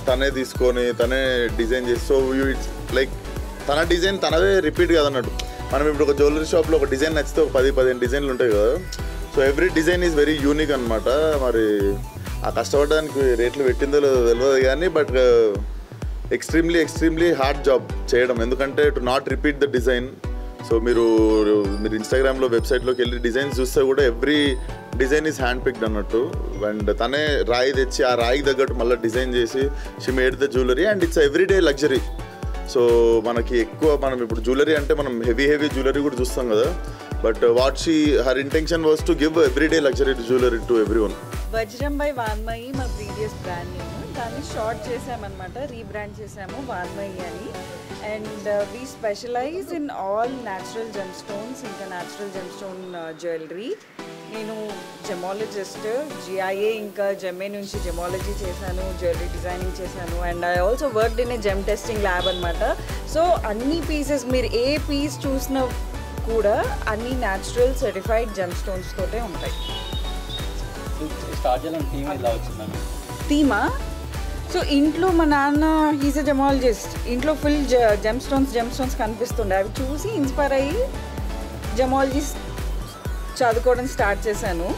తనే తీసుకొని తనే డిజైన్ చేసి, సో ఇట్స్ లైక్ తన డిజైన్ తనదే రిపీట్ కాదన్నట్టు. మనం ఇప్పుడు ఒక జ్యువెలరీ షాప్లో ఒక డిజైన్ నచ్చితే ఒక 10-15 డిజైన్లు ఉంటాయి కదా. So every design is very unique అనమాట. మరి ఆ కష్టపడడానికి రేట్లు పెట్టిందో లేదో తెలియదు కానీ, బట్ ఎక్స్ట్రీమ్లీ హార్డ్ జాబ్ చేయడం. ఎందుకంటే to not repeat the design. So మీరు ఇన్స్టాగ్రామ్లో వెబ్సైట్లోకి వెళ్ళి డిజైన్స్ చూస్తే కూడా every design is hand picked అన్నట్టు. అండ్ తనే రాయి తెచ్చి ఆ రాయికి తగ్గట్టు మళ్ళీ డిజైన్ చేసి she made the jewellery and it's everyday luxury. So మనకి ఎక్కువ మనం ఇప్పుడు జ్యువెలరీ అంటే మనం హెవీ జ్యువెలరీ కూడా చూస్తాం కదా. But her intention was to give everyday luxury jewellery to everyone. Vajram by Vanmayi మా ప్రీవియస్ బ్రాండ్ నేమ్. దాన్ని షార్ట్ చేసామన్నమాట, రీబ్రాండ్ చేసాము వాన్మయి అని. And we specialise in all natural gem stones, ఇంకా న్యాచురల్ జెమ్ స్టోన్ జ్యువెలరీ. నేను జెమాలజిస్ట్, జిఐఏ ఇంకా GemA నుంచి gemmology చేశాను, జ్యువెలరీ డిజైనింగ్ చేశాను. And I also worked in a gem testing lab అనమాట. సో అన్ని పీసెస్ మీరు ఏ పీస్ చూసినా కూడా అన్ని న్యాచురల్ సర్టిఫైడ్ జెమ్ స్టోన్స్ తోటే ఉంటాయి. థీమా, సో ఇంట్లో మా నాన్న హీజ్ ఎ జెమాలజిస్ట్. ఇంట్లో ఫుల్ జెమ్ స్టోన్స్ కనిపిస్తుండే. అవి చూసి ఇన్స్పైర్ అయ్యి జెమాలజీ చదువుకోవడం స్టార్ట్ చేశాను.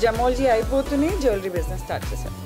జెమాలజీ అయిపోతూనే జ్యువెలరీ బిజినెస్ స్టార్ట్ చేశాను.